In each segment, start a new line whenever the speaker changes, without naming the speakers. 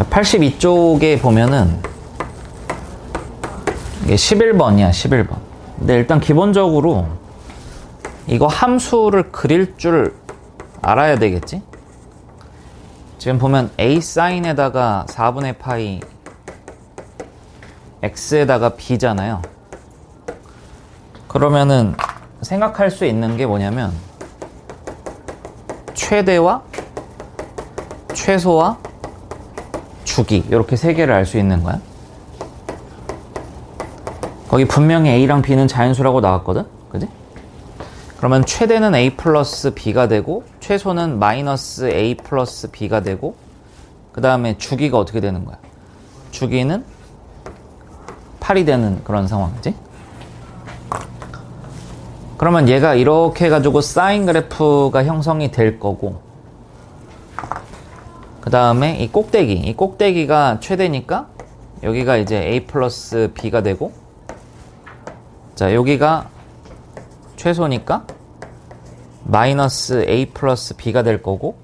자, 82쪽에 보면은 이게 11번이야, 11번. 근데 일단 기본적으로 이거 함수를 그릴 줄 알아야 되겠지? 지금 보면 a 사인에다가 4분의 파이 x에다가 b잖아요. 그러면은 생각할 수 있는 게 뭐냐면 최대와 최소와 주기 이렇게 세 개를 알 수 있는 거야. 거기 분명히 a랑 b는 자연수라고 나왔거든? 그지? 그러면 최대는 a 플러스 b가 되고 최소는 마이너스 a 플러스 b가 되고 그 다음에 주기가 어떻게 되는 거야? 주기는 8이 되는 그런 상황이지? 그러면 얘가 이렇게 해가지고 사인 그래프가 형성이 될 거고 그 다음에 이 꼭대기가 최대니까 여기가 이제 a 플러스 b가 되고 자 여기가 최소니까 마이너스 a 플러스 b가 될 거고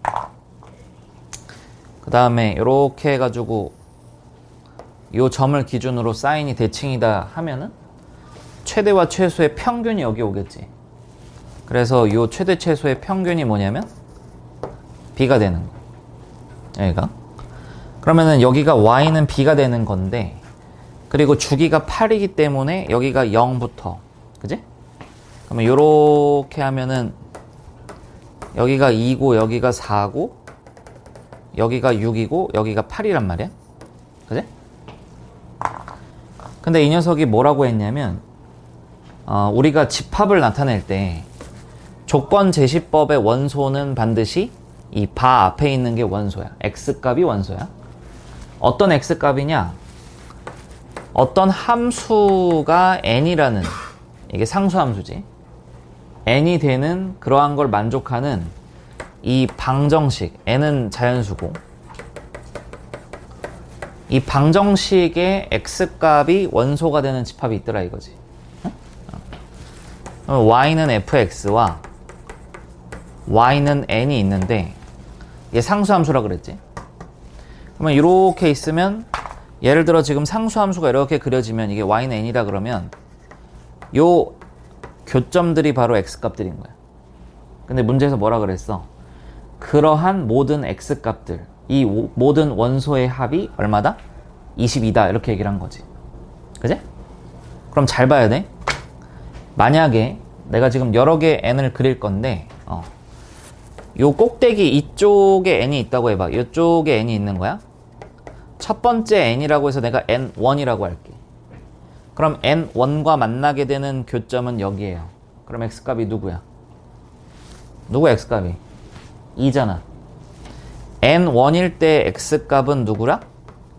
그 다음에 이렇게 해가지고 이 점을 기준으로 사인이 대칭이다 하면은 최대와 최소의 평균이 여기 오겠지. 그래서 이 최대 최소의 평균이 뭐냐면 b가 되는 거야. 여기가. 그러면은 여기가 y는 b가 되는 건데 그리고 주기가 8이기 때문에 여기가 0부터 그지? 그러면 요렇게 하면은 여기가 2고 여기가 4고 여기가 6이고 여기가 8이란 말이야. 그지? 근데 이 녀석이 뭐라고 했냐면 우리가 집합을 나타낼 때 조건 제시법의 원소는 반드시 이 바 앞에 있는 게 원소야. x값이 원소야. 어떤 x값이냐? 어떤 함수가 n이라는 이게 상수함수지. n이 되는 그러한 걸 만족하는 이 방정식 n은 자연수고 이 방정식의 x값이 원소가 되는 집합이 있더라 이거지. y는 fx와 y는 n이 있는데 이게 상수함수라 그랬지. 그러면 이렇게 있으면 예를 들어 지금 상수함수가 이렇게 그려지면 이게 y는 n이라 그러면 요 교점들이 바로 x값들인 거야. 근데 문제에서 뭐라 그랬어? 그러한 모든 x값들 이 모든 원소의 합이 얼마다? 22다 이렇게 얘기를 한 거지. 그지? 그럼 잘 봐야 돼. 만약에 내가 지금 여러 개의 n을 그릴 건데 요 꼭대기 이쪽에 n이 있다고 해봐. 이쪽에 n이 있는 거야. 첫 번째 n이라고 해서 내가 n1이라고 할게. 그럼 n1과 만나게 되는 교점은 여기에요. 그럼 x값이 누구야? 누구 x값이? 2잖아. n1일 때 x값은 누구라?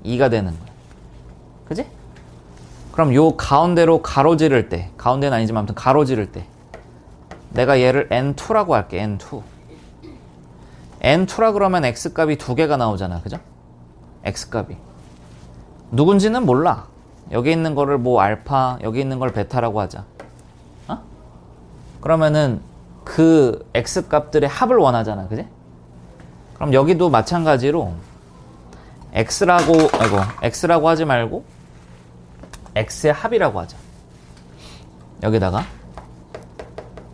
2가 되는 거야. 그지? 그럼 요 가운데로 가로지를 때, 가운데는 아니지만 아무튼 가로지를 때 내가 얘를 n2라고 할게. n2. n2라 그러면 x값이 두 개가 나오잖아. 그죠? x값이. 누군지는 몰라. 여기 있는 거를 뭐 알파, 여기 있는 걸 베타라고 하자. 그러면은 그 x값들의 합을 원하잖아. 그지? 그럼 여기도 마찬가지로 x라고 하지 말고 x의 합이라고 하자. 여기다가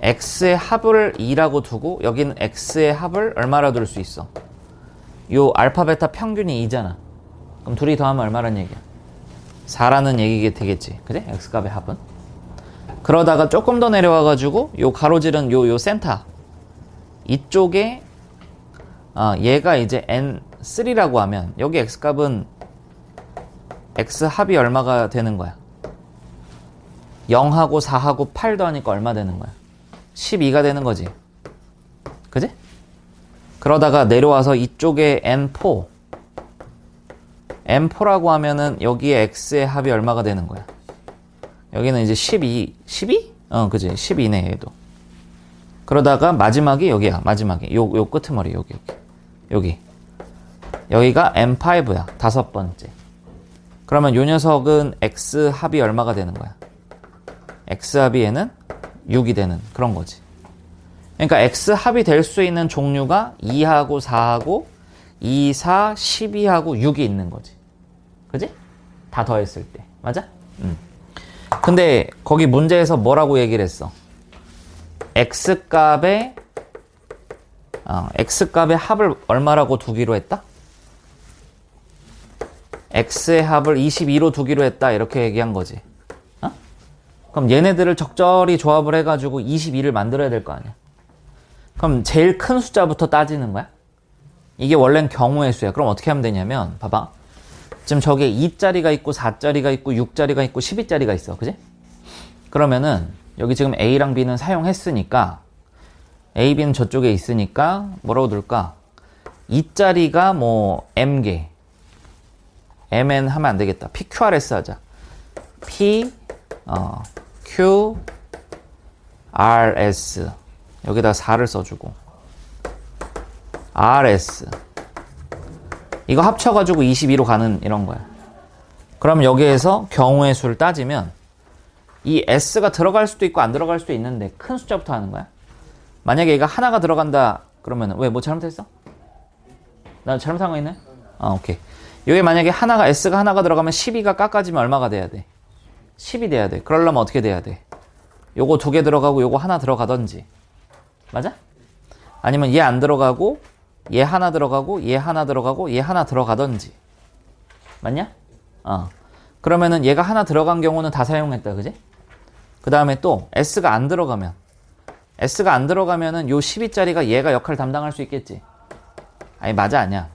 x의 합을 2라고 두고 여기는 x의 합을 얼마라 둘 수 있어? 요 알파 베타 평균이 2잖아. 그럼 둘이 더하면 얼마란 얘기야? 4라는 얘기가 되겠지. 그지? x값의 합은. 그러다가 조금 더 내려와가지고 요 가로질은 요 센터 이쪽에 얘가 이제 n3라고 하면 여기 x값은 x 합이 얼마가 되는 거야? 0하고 4하고 8 더하니까 얼마 되는 거야? 12가 되는 거지. 그지? 그러다가 내려와서 이쪽에 n4라고 하면은 여기에 x의 합이 얼마가 되는 거야? 여기는 이제 12? 그지? 12네 얘도. 그러다가 마지막이 여기야. 마지막이 요 끄트머리 여기가 n5야. 다섯 번째. 그러면 요 녀석은 x 합이 얼마가 되는 거야? x 합이 얘는 6이 되는 그런 거지. 그러니까 x 합이 될 수 있는 종류가 2하고 4하고 2, 4, 12하고 6이 있는 거지. 그지? 다 더했을 때. 맞아? 근데 거기 문제에서 뭐라고 얘기를 했어? x값의 합을 얼마라고 두기로 했다? x의 합을 22로 두기로 했다. 이렇게 얘기한 거지. 어? 그럼 얘네들을 적절히 조합을 해가지고 22를 만들어야 될 거 아니야. 그럼 제일 큰 숫자부터 따지는 거야? 이게 원래는 경우의 수야. 그럼 어떻게 하면 되냐면 봐봐. 지금 저기에 2짜리가 있고 4짜리가 있고 6짜리가 있고 12짜리가 있어. 그지? 그러면은 여기 지금 A랑 B는 사용했으니까 A, B는 저쪽에 있으니까 뭐라고 둘까? 2짜리가 뭐 M개 MN 하면 안 되겠다. PQRS 하자. P, Q, RS 여기다 4를 써주고 RS 이거 합쳐가지고 22로 가는 이런 거야. 그럼 여기에서 경우의 수를 따지면 이 S가 들어갈 수도 있고 안 들어갈 수도 있는데 큰 숫자부터 하는 거야. 만약에 얘가 하나가 들어간다 그러면 왜 뭐 잘못했어? 나 잘못한 거 있네? 오케이. 여기 만약에 S가 하나가 들어가면 12가 깎아지면 얼마가 돼야 돼? 10이 돼야 돼. 그러려면 어떻게 돼야 돼? 요거 2개 들어가고 요거 하나 들어가던지. 맞아? 아니면 얘 안 들어가고 얘 하나 들어가고 얘 하나 들어가고 얘 하나 들어가던지. 맞냐? 그러면은 얘가 하나 들어간 경우는 다 사용했다. 그지? 그 다음에 또 S가 안 들어가면은 요 12짜리가 얘가 역할을 담당할 수 있겠지. 아니 맞아 아니야.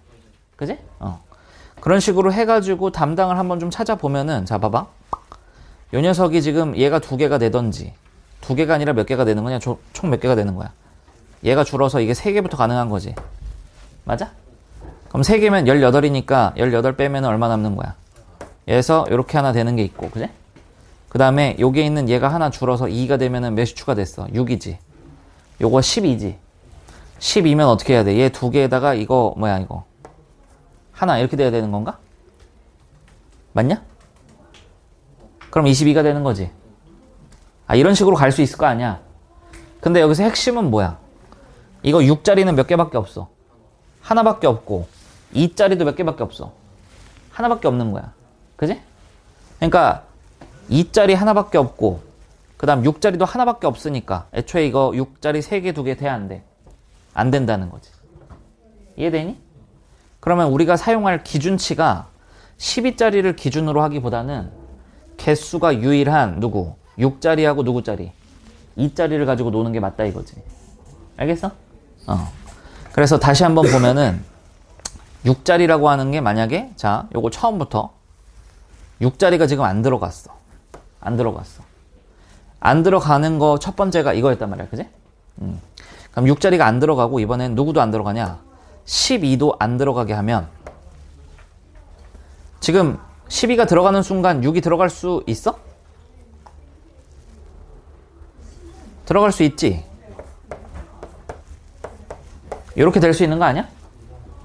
그지? 그런 식으로 해가지고 담당을 한번 좀 찾아보면은 자 봐봐. 요 녀석이 지금 얘가 2개가 되던지 2개가 아니라 몇 개가 되는 거냐? 총 몇 개가 되는 거야? 얘가 줄어서 이게 3개부터 가능한 거지. 맞아? 그럼 3개면 18이니까 18 빼면 얼마 남는 거야? 얘에서 이렇게 하나 되는 게 있고, 그지? 그 다음에 여기에 있는 얘가 하나 줄어서 2가 되면은 몇이 추가됐어? 6이지. 요거 12지. 12면 어떻게 해야 돼? 얘 2개에다가 이거 뭐야 이거 하나 이렇게 돼야 되는 건가? 맞냐? 그럼 22가 되는 거지. 이런 식으로 갈 수 있을 거 아니야. 근데 여기서 핵심은 뭐야? 이거 6짜리는 몇 개밖에 없어. 하나밖에 없고 2짜리도 몇 개밖에 없어. 하나밖에 없는 거야. 그지? 그러니까 2짜리 하나밖에 없고 그 다음 6짜리도 하나밖에 없으니까 애초에 이거 6짜리 3개 2개 돼야 안 돼. 안 된다는 거지. 이해되니? 그러면 우리가 사용할 기준치가 12짜리를 기준으로 하기보다는 개수가 유일한 누구? 6짜리하고 누구짜리? 2짜리를 가지고 노는 게 맞다 이거지. 알겠어? 그래서 다시 한번 보면은 6짜리라고 하는 게 만약에 자 요거 처음부터 6짜리가 지금 안 들어갔어. 안 들어가는 거 첫 번째가 이거였단 말이야. 그지? 그럼 6짜리가 안 들어가고 이번엔 누구도 안 들어가냐? 12도 안 들어가게 하면 지금 12가 들어가는 순간 6이 들어갈 수 있어? 들어갈 수 있지? 이렇게 될 수 있는 거 아니야?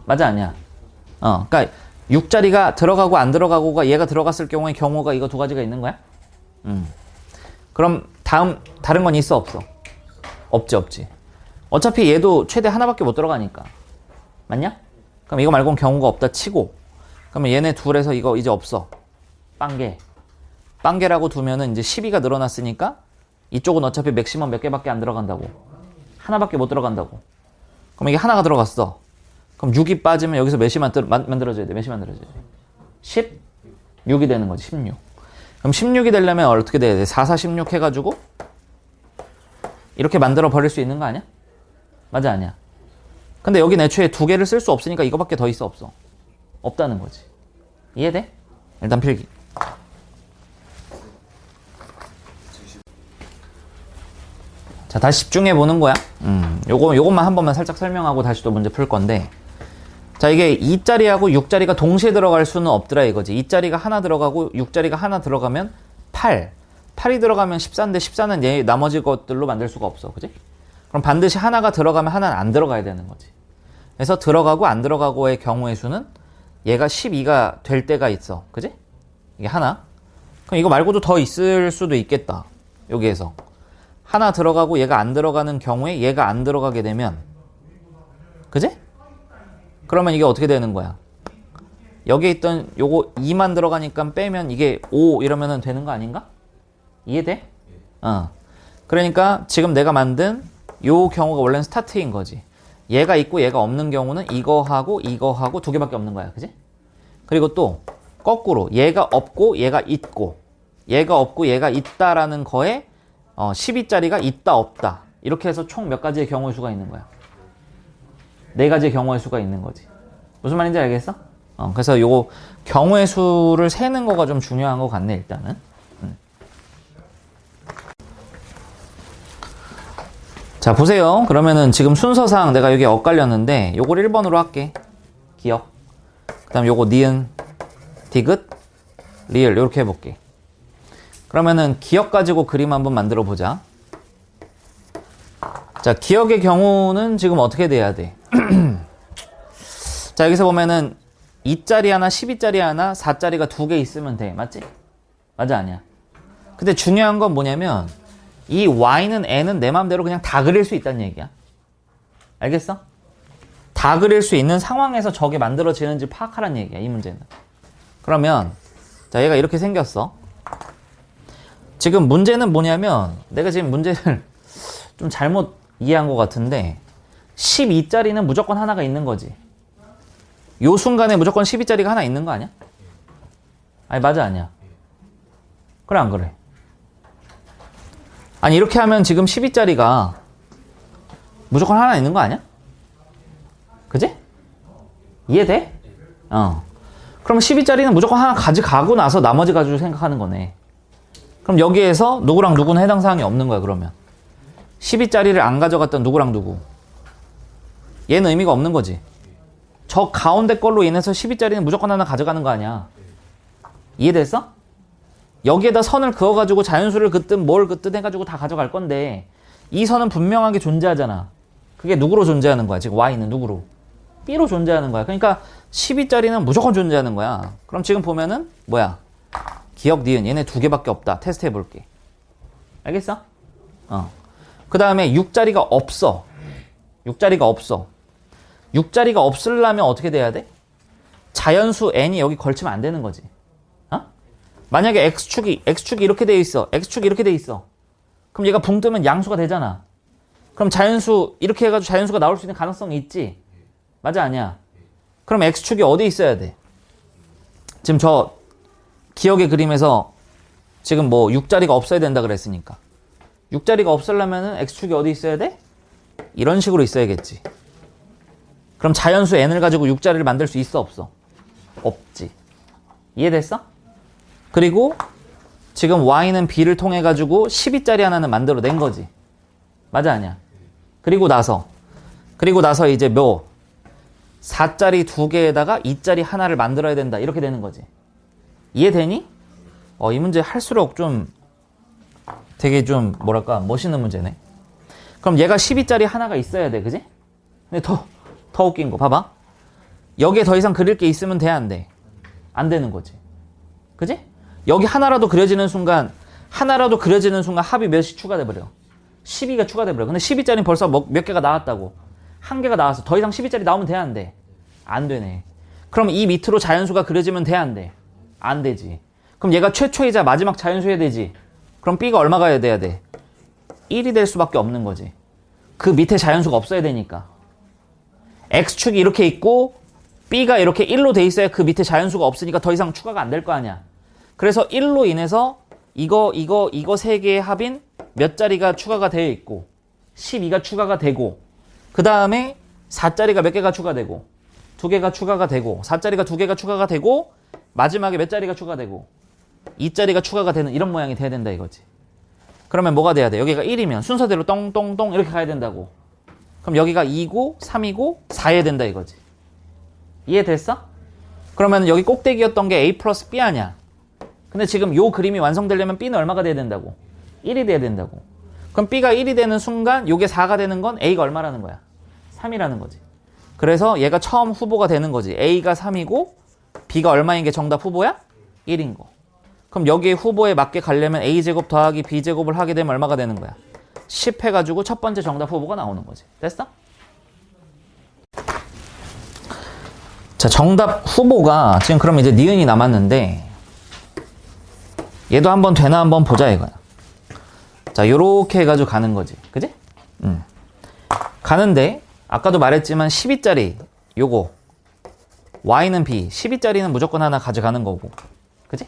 맞아 아니야? 그러니까 6짜리가 들어가고 안 들어가고가 얘가 들어갔을 경우에 경우가 이거 2가지가 있는 거야? 그럼 다른 건 있어 없어? 없지. 어차피 얘도 최대 하나밖에 못 들어가니까. 맞냐? 그럼 이거 말고는 경우가 없다 치고 그러면 얘네 둘에서 이거 이제 없어. 빵개라고 두면은 이제 12가 늘어났으니까 이쪽은 어차피 맥시멈 몇 개밖에 안 들어간다고. 하나밖에 못 들어간다고. 그럼 이게 하나가 들어갔어. 그럼 6이 빠지면 여기서 몇이 만들어져야 돼? 몇이 만들어져야 돼? 16이 되는 거지. 16. 그럼 16이 되려면 어떻게 돼야 돼? 4, 4, 16 해가지고 이렇게 만들어 버릴 수 있는 거 아니야? 맞아 아니야? 근데 여긴 애초에 2개를 쓸 수 없으니까 이거밖에 더 있어 없어? 없다는 거지. 이해돼? 일단 필기. 자, 다시 집중해 보는 거야. 요것만 한 번만 살짝 설명하고 다시 또 문제 풀 건데. 자, 이게 2짜리하고 6짜리가 동시에 들어갈 수는 없더라 이거지. 2짜리가 하나 들어가고 6짜리가 하나 들어가면 8. 8이 들어가면 14인데 14는 얘 나머지 것들로 만들 수가 없어. 그지? 그럼 반드시 하나가 들어가면 하나는 안 들어가야 되는 거지. 그래서 들어가고 안 들어가고의 경우의 수는 얘가 12가 될 때가 있어. 그지? 이게 하나. 그럼 이거 말고도 더 있을 수도 있겠다. 여기에서. 하나 들어가고 얘가 안 들어가는 경우에 얘가 안 들어가게 되면 그지? 그러면 이게 어떻게 되는 거야? 여기에 있던 요거 2만 들어가니까 빼면 이게 5 이러면 되는 거 아닌가? 이해돼? 그러니까 지금 내가 만든 요 경우가 원래는 스타트인 거지. 얘가 있고 얘가 없는 경우는 이거하고 이거하고 두 개밖에 없는 거야. 그지? 그리고 또 거꾸로 얘가 없고 얘가 있고 얘가 없고 얘가 있다라는 거에 12짜리가 있다 없다 이렇게 해서 총 몇 가지의 경우의 수가 있는 거야. 4가지의 경우의 수가 있는 거지. 무슨 말인지 알겠어? 그래서 요거 경우의 수를 세는 거가 좀 중요한 것 같네 일단은. 자 보세요. 그러면은 지금 순서상 내가 여기 엇갈렸는데 요걸 1번으로 할게. 기억. 그 다음 요거 니은, 디귿, 리을 이렇게 해볼게. 그러면은 기억 가지고 그림 한번 만들어 보자. 자 기억의 경우는 지금 어떻게 돼야 돼? 자 여기서 보면은 2짜리 하나, 12짜리 하나, 4짜리가 2개 있으면 돼. 맞지? 맞아 아니야? 근데 중요한 건 뭐냐면 이 y는 n은 내 맘대로 그냥 다 그릴 수 있다는 얘기야. 알겠어? 다 그릴 수 있는 상황에서 저게 만들어지는지 파악하라는 얘기야. 이 문제는. 그러면 자 얘가 이렇게 생겼어. 지금 문제는 뭐냐면 내가 지금 문제를 좀 잘못 이해한 것 같은데 12짜리는 무조건 하나가 있는 거지. 요 순간에 무조건 12짜리가 하나 있는 거 아니야? 아니 맞아 아니야? 그래 안 그래? 아니 이렇게 하면 지금 12짜리가 무조건 하나 있는 거 아니야? 그지? 이해돼? 그럼 12짜리는 무조건 하나 가져가고 나서 나머지 가지고 생각하는 거네. 그럼 여기에서 누구랑 누구는 해당 사항이 없는 거야 그러면. 12짜리를 안 가져갔던 누구랑 누구. 얘는 의미가 없는 거지. 저 가운데 걸로 인해서 12짜리는 무조건 하나 가져가는 거 아니야. 이해됐어? 여기에다 선을 그어가지고 자연수를 긋든 뭘 긋든 해가지고 다 가져갈 건데 이 선은 분명하게 존재하잖아. 그게 누구로 존재하는 거야? 지금 y는 누구로? b로 존재하는 거야. 그러니까 12짜리는 무조건 존재하는 거야. 그럼 지금 보면은 뭐야? 기억, 니은 얘네 2개밖에 없다. 테스트 해볼게. 알겠어? 그 다음에 6자리가 없어. 6자리가 없어. 6자리가 없으려면 어떻게 돼야 돼? 자연수 n이 여기 걸치면 안 되는 거지. 만약에 x축이 이렇게 돼 있어. x축이 이렇게 돼 있어. 그럼 얘가 붕 뜨면 양수가 되잖아. 그럼 자연수 이렇게 해가지고 자연수가 나올 수 있는 가능성이 있지. 맞아 아니야? 그럼 x축이 어디 있어야 돼? 지금 저 기억의 그림에서 지금 뭐 6자리가 없어야 된다 그랬으니까 6자리가 없으려면은 x축이 어디 있어야 돼? 이런 식으로 있어야겠지. 그럼 자연수 n을 가지고 6자리를 만들 수 있어 없어? 없지. 이해됐어? 그리고 지금 y는 b를 통해 가지고 12짜리 하나는 만들어 낸 거지. 맞아 아니야? 그리고 나서 이제 뭐 4짜리 2개에다가 2짜리 하나를 만들어야 된다. 이렇게 되는 거지. 이해되니? 이 문제 할수록 좀 되게 좀 뭐랄까 멋있는 문제네. 그럼 얘가 12짜리 하나가 있어야 돼. 그지? 근데 더 웃긴 거 봐봐. 여기에 더 이상 그릴 게 있으면 돼 안 돼? 안 되는 거지. 그지? 여기 하나라도 그려지는 순간 합이 몇이 추가돼 버려. 12가 추가돼 버려. 근데 12짜리는 벌써 몇 개가 나왔다고. 한 개가 나왔어. 더 이상 12짜리 나오면 돼 안 돼? 안 되네. 그럼 이 밑으로 자연수가 그려지면 돼 안 돼? 안 되지. 그럼 얘가 최초이자 마지막 자연수여야 되지. 그럼 b가 얼마가 돼야 돼? 1이 될 수밖에 없는 거지. 그 밑에 자연수가 없어야 되니까. x축이 이렇게 있고 b가 이렇게 1로 돼 있어야 그 밑에 자연수가 없으니까 더 이상 추가가 안 될 거 아니야. 그래서 1로 인해서 이거 3개의 합인 몇 자리가 추가가 되어 있고 12가 추가가 되고 그 다음에 4자리가 몇 개가 추가되고 2개가 추가가 되고 4자리가 2개가 추가가 되고 마지막에 몇 자리가 추가되고 2자리가 추가가 되는 이런 모양이 돼야 된다 이거지. 그러면 뭐가 돼야 돼? 여기가 1이면 순서대로 똥똥똥 이렇게 가야 된다고. 그럼 여기가 2고 3이고 4여야 된다 이거지. 이해됐어? 그러면 여기 꼭대기였던 게 a 플러스 b 아니야. 근데 지금 요 그림이 완성되려면 b는 얼마가 돼야 된다고? 1이 돼야 된다고. 그럼 b가 1이 되는 순간 요게 4가 되는 건 a가 얼마라는 거야? 3이라는 거지. 그래서 얘가 처음 후보가 되는 거지. a가 3이고 b가 얼마인 게 정답 후보야? 1인 거. 그럼 여기에 후보에 맞게 가려면 a제곱 더하기 b제곱을 하게 되면 얼마가 되는 거야? 10 해가지고 첫 번째 정답 후보가 나오는 거지. 됐어? 자, 정답 후보가 지금 그럼 이제 니은이 남았는데 얘도 한번 되나 한번 보자 이거야. 자, 요렇게 해가지고 가는 거지. 그지? 가는데 아까도 말했지만 12짜리 요거 y는 b 12짜리는 무조건 하나 가져가는 거고. 그지?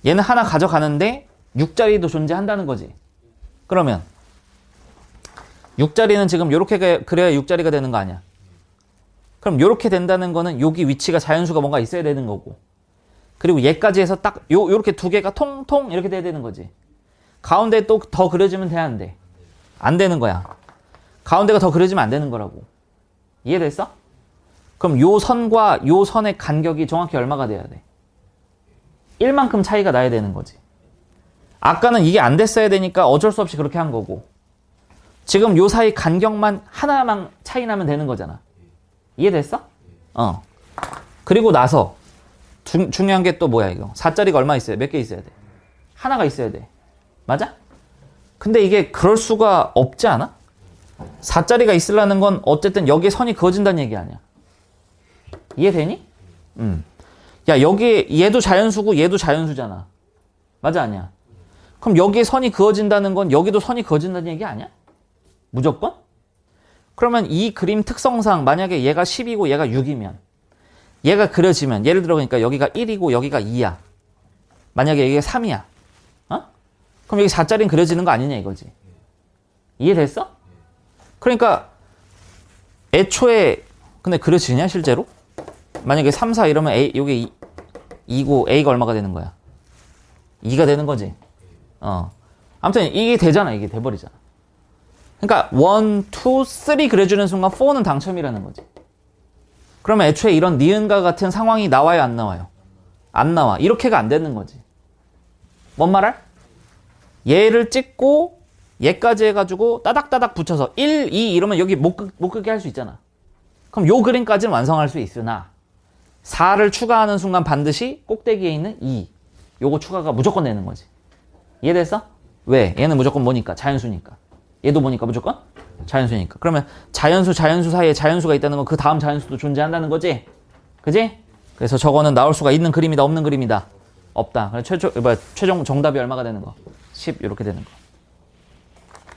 얘는 하나 가져가는데 6자리도 존재한다는 거지. 그러면 6자리는 지금 요렇게 그래야 6자리가 되는 거 아니야. 그럼 요렇게 된다는 거는 여기 위치가 자연수가 뭔가 있어야 되는 거고. 그리고 얘까지 해서 딱 요렇게 두 개가 통통 이렇게 돼야 되는 거지. 가운데 또 더 그려지면 돼, 안 돼? 안 되는 거야. 가운데가 더 그려지면 안 되는 거라고. 이해됐어? 그럼 요 선과 요 선의 간격이 정확히 얼마가 돼야 돼? 1만큼 차이가 나야 되는 거지. 아까는 이게 안 됐어야 되니까 어쩔 수 없이 그렇게 한 거고. 지금 요 사이 간격만 하나만 차이 나면 되는 거잖아. 이해됐어? 그리고 나서 중요한 게 또 뭐야 이거. 4짜리가 얼마 있어야 돼? 몇 개 있어야 돼? 하나가 있어야 돼. 맞아? 근데 이게 그럴 수가 없지 않아? 4짜리가 있으려는 건 어쨌든 여기에 선이 그어진다는 얘기 아니야. 이해되니? 야, 여기 얘도 자연수고 얘도 자연수잖아. 맞아, 아니야? 그럼 여기에 선이 그어진다는 건 여기도 선이 그어진다는 얘기 아니야? 무조건? 그러면 이 그림 특성상 만약에 얘가 10이고 얘가 6이면 얘가 그려지면 예를 들어 그러니까 여기가 1이고 여기가 2야. 만약에 여기가 3이야. 그럼 여기 4짜리는 그려지는 거 아니냐 이거지. 이해됐어? 그러니까 애초에 근데 그려지냐 실제로? 만약에 3, 4 이러면 A, 여기 2고 A가 얼마가 되는 거야? 2가 되는 거지. 아무튼 이게 되잖아. 이게 돼버리잖아. 그러니까 1, 2, 3 그려주는 순간 4는 당첨이라는 거지. 그러면 애초에 이런 니은과 같은 상황이 나와요, 안 나와요? 안 나와. 이렇게가 안 되는 거지. 뭔 말할? 얘를 찍고 얘까지 해가지고 따닥따닥 붙여서 1, 2 이러면 여기 못 끄게 할 수 있잖아. 그럼 요 그림까지는 완성할 수 있으나 4를 추가하는 순간 반드시 꼭대기에 있는 2 요거 추가가 무조건 되는 거지. 이해됐어? 왜? 얘는 무조건 뭐니까? 자연수니까. 얘도 뭐니까? 무조건? 자연수니까. 그러면 자연수 사이에 자연수가 있다는 건 그 다음 자연수도 존재한다는 거지? 그지? 그래서 저거는 나올 수가 있는 그림이다, 없는 그림이다? 없다. 그래서 최종 정답이 얼마가 되는 거? 10 이렇게 되는 거.